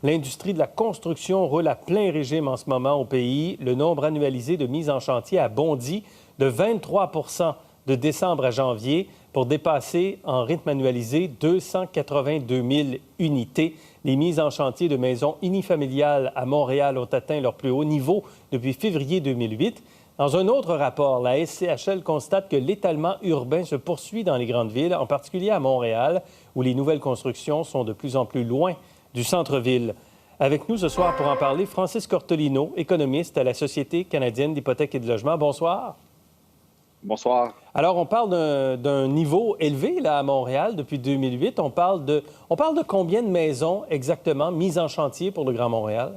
L'industrie de la construction roule à plein régime en ce moment au pays. Le nombre annualisé de mises en chantier a bondi de 23 de décembre à janvier pour dépasser en rythme annualisé 282 000 unités. Les mises en chantier de maisons unifamiliales à Montréal ont atteint leur plus haut niveau depuis février 2008. Dans un autre rapport, la SCHL constate que l'étalement urbain se poursuit dans les grandes villes, en particulier à Montréal, où les nouvelles constructions sont de plus en plus loin du centre-ville. Avec nous ce soir pour en parler, Francis Cortolino, économiste à la Société canadienne d'hypothèques et de logement. Bonsoir. Bonsoir. Alors, on parle d'un niveau élevé là, à Montréal depuis 2008. On parle de combien de maisons exactement mises en chantier pour le Grand Montréal?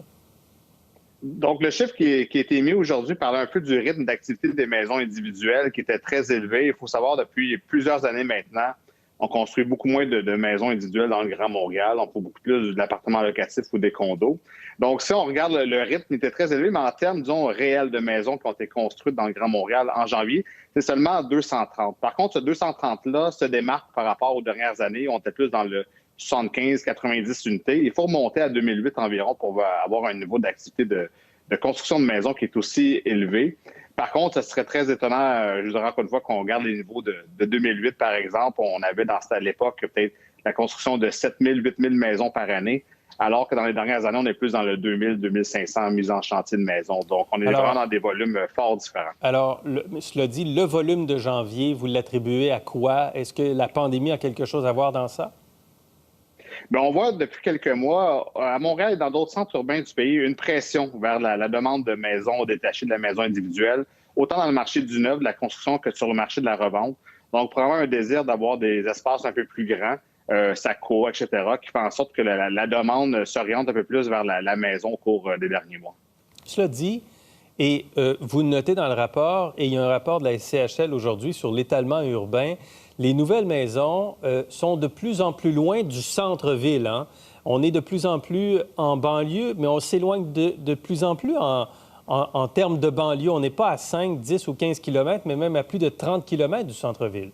Donc, le chiffre qui a été émis aujourd'hui parlait un peu du rythme d'activité des maisons individuelles qui était très élevé. Il faut savoir, depuis plusieurs années maintenant, on construit beaucoup moins de maisons individuelles dans le Grand Montréal. On fait beaucoup plus d'appartements locatifs ou des condos. Donc, si on regarde, le rythme était très élevé, mais en termes, disons, réels de maisons qui ont été construites dans le Grand Montréal en janvier, c'est seulement 230. Par contre, ce 230-là se démarque par rapport aux dernières années. On était plus dans le 75-90 unités. Il faut remonter à 2008 environ pour avoir un niveau d'activité de construction de maisons qui est aussi élevé. Par contre, ce serait très étonnant, je dirais encore une fois, qu'on regarde les niveaux de 2008, par exemple. On avait à l'époque peut-être la construction de 7 000, 8 000 maisons par année, alors que dans les dernières années, on est plus dans le 2 000, 2 500 mises en chantier de maisons. Donc, on est vraiment dans des volumes fort différents. Alors, cela dit, le volume de janvier, vous l'attribuez à quoi? Est-ce que la pandémie a quelque chose à voir dans ça? Bien, on voit depuis quelques mois, à Montréal et dans d'autres centres urbains du pays, une pression vers la demande de maisons détachées de la maison individuelle, autant dans le marché du neuf, de la construction, que sur le marché de la revente. Donc, probablement un désir d'avoir des espaces un peu plus grands, SACO, etc., qui fait en sorte que la demande s'oriente un peu plus vers la maison au cours des derniers mois. Cela dit, et vous le notez dans le rapport, et il y a un rapport de la SCHL aujourd'hui sur l'étalement urbain, les nouvelles maisons sont de plus en plus loin du centre-ville. Hein? On est de plus en plus en banlieue, mais on s'éloigne de plus en plus en termes de banlieue. On n'est pas à 5, 10 ou 15 kilomètres, mais même à plus de 30 kilomètres du centre-ville.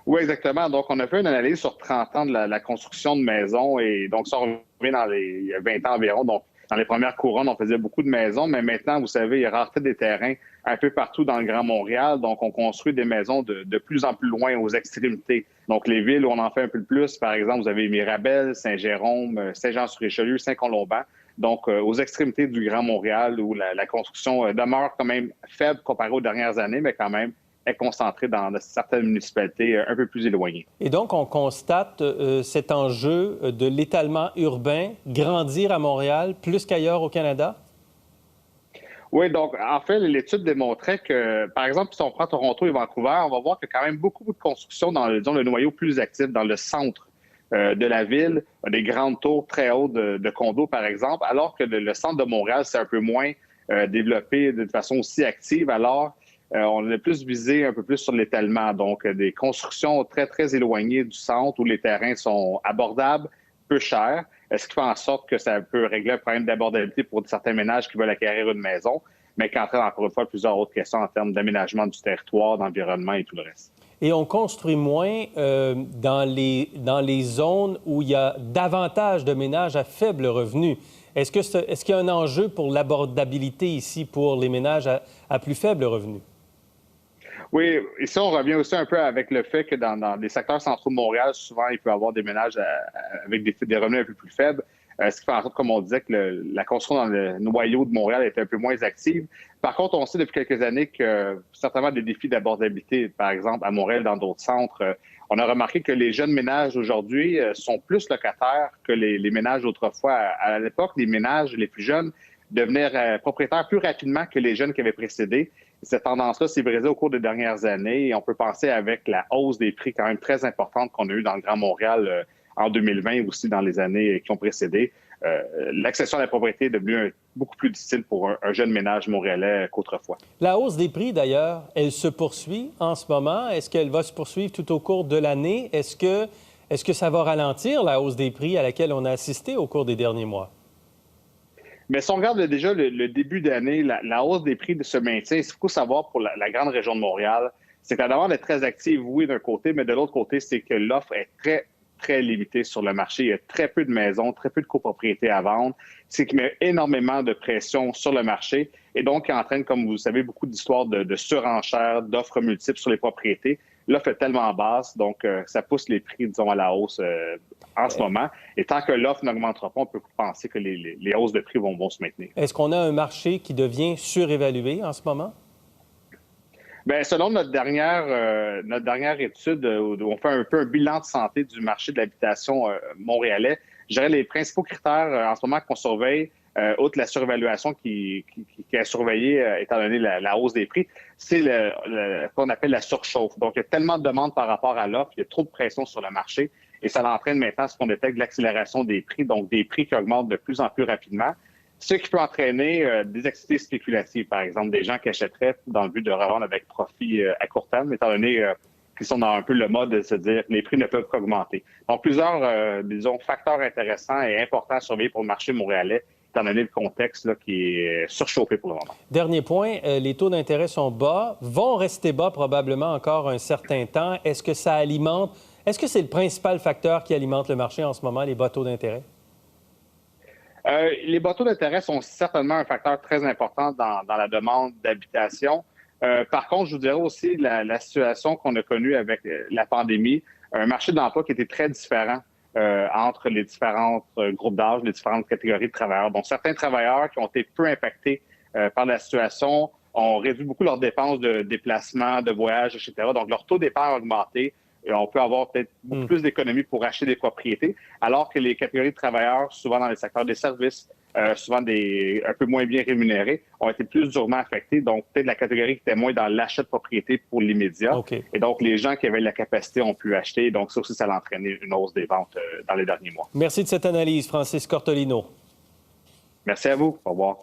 Oui, exactement. Donc, on a fait une analyse sur 30 ans de la construction de maisons. Et donc, ça, on revient il y a 20 ans environ. Donc, dans les premières couronnes, on faisait beaucoup de maisons, mais maintenant, vous savez, il y a rareté des terrains un peu partout dans le Grand Montréal. Donc, on construit des maisons de plus en plus loin aux extrémités. Donc, les villes où on en fait un peu plus, par exemple, vous avez Mirabel, Saint-Jérôme, Saint-Jean-sur-Richelieu, Saint-Colomban. Donc, aux extrémités du Grand Montréal, où la construction demeure quand même faible comparée aux dernières années, mais quand même est concentrée dans certaines municipalités un peu plus éloignées. Et donc, on constate cet enjeu de l'étalement urbain grandir à Montréal plus qu'ailleurs au Canada? Oui, donc, en fait, l'étude démontrait que, par exemple, si on prend Toronto et Vancouver, on va voir qu'il y a quand même beaucoup de construction dans le noyau plus actif, dans le centre de la ville, des grandes tours très hautes de condos, par exemple, alors que le centre de Montréal, c'est un peu moins développé de façon aussi active. Alors, on est plus visé un peu plus sur l'étalement, donc des constructions très, très éloignées du centre où les terrains sont abordables, peu chers, ce qui fait en sorte que ça peut régler un problème d'abordabilité pour certains ménages qui veulent acquérir une maison, mais qui entraîne encore une fois plusieurs autres questions en termes d'aménagement du territoire, d'environnement et tout le reste. Et on construit moins dans les zones où il y a davantage de ménages à faible revenu. Est-ce qu'il y a un enjeu pour l'abordabilité ici pour les ménages à plus faible revenu? Oui, ici, on revient aussi un peu avec le fait que dans les secteurs centraux de Montréal, souvent, il peut y avoir des ménages avec des revenus un peu plus faibles, ce qui fait en sorte, comme on disait, que la construction dans le noyau de Montréal est un peu moins active. Par contre, on sait depuis quelques années que certainement des défis d'abordabilité, par exemple, à Montréal, dans d'autres centres, on a remarqué que les jeunes ménages aujourd'hui sont plus locataires que les ménages d'autrefois. À l'époque, les ménages les plus jeunes devenaient propriétaires plus rapidement que les jeunes qui avaient précédé. Cette tendance-là s'est brisée au cours des dernières années et on peut penser avec la hausse des prix quand même très importante qu'on a eue dans le Grand Montréal en 2020 et aussi dans les années qui ont précédé. L'accession à la propriété est devenue beaucoup plus difficile pour un jeune ménage montréalais qu'autrefois. La hausse des prix, d'ailleurs, elle se poursuit en ce moment. Est-ce qu'elle va se poursuivre tout au cours de l'année? Est-ce que ça va ralentir, la hausse des prix à laquelle on a assisté au cours des derniers mois? Mais si on regarde déjà le début d'année, la hausse des prix se maintient. Ce qu'il faut savoir pour la grande région de Montréal, c'est que la demande est très active, oui, d'un côté, mais de l'autre côté, c'est que l'offre est très, très limité sur le marché. Il y a très peu de maisons, très peu de copropriétés à vendre, ce qui met énormément de pression sur le marché et donc qui entraîne, comme vous le savez, beaucoup d'histoires de surenchères, d'offres multiples sur les propriétés. L'offre est tellement basse, donc ça pousse les prix, disons, à la hausse en ce moment. Et tant que l'offre n'augmentera pas, on peut penser que les hausses de prix vont se maintenir. Est-ce qu'on a un marché qui devient surévalué en ce moment? Bien, selon notre dernière étude, où on fait un peu un bilan de santé du marché de l'habitation montréalais, je dirais les principaux critères en ce moment qu'on surveille, outre la surévaluation qui est surveillée étant donné la hausse des prix, c'est ce qu'on appelle la surchauffe. Donc, il y a tellement de demandes par rapport à l'offre, il y a trop de pression sur le marché et ça entraîne maintenant ce qu'on détecte l'accélération des prix, donc des prix qui augmentent de plus en plus rapidement. Ce qui peut entraîner des activités spéculatives, par exemple, des gens qui achèteraient dans le but de revendre avec profit à court terme, étant donné qu'ils sont dans un peu le mode de se dire que les prix ne peuvent qu'augmenter. Donc, plusieurs, disons, facteurs intéressants et importants à surveiller pour le marché montréalais, étant donné le contexte là, qui est surchauffé pour le moment. Dernier point, les taux d'intérêt sont bas, vont rester bas probablement encore un certain temps. Est-ce que c'est le principal facteur qui alimente le marché en ce moment, les bas taux d'intérêt? Les bas taux d'intérêt sont certainement un facteur très important dans la demande d'habitation. Par contre, je vous dirais aussi la situation qu'on a connue avec la pandémie, un marché de l'emploi qui était très différent entre les différents groupes d'âge, les différentes catégories de travailleurs. Donc, certains travailleurs qui ont été peu impactés par la situation ont réduit beaucoup leurs dépenses de déplacement, de voyage, etc. Donc, leur taux d'épargne a augmenté. Et on peut avoir peut-être beaucoup plus d'économies pour acheter des propriétés, alors que les catégories de travailleurs, souvent dans les secteurs des services, souvent un peu moins bien rémunérés, ont été plus durement affectés. Donc, peut-être la catégorie qui était moins dans l'achat de propriété pour l'immédiat. Okay. Et donc, les gens qui avaient la capacité ont pu acheter. Donc, ça aussi, ça a entraîné une hausse des ventes dans les derniers mois. Merci de cette analyse, Francis Cortolino. Merci à vous. Au revoir.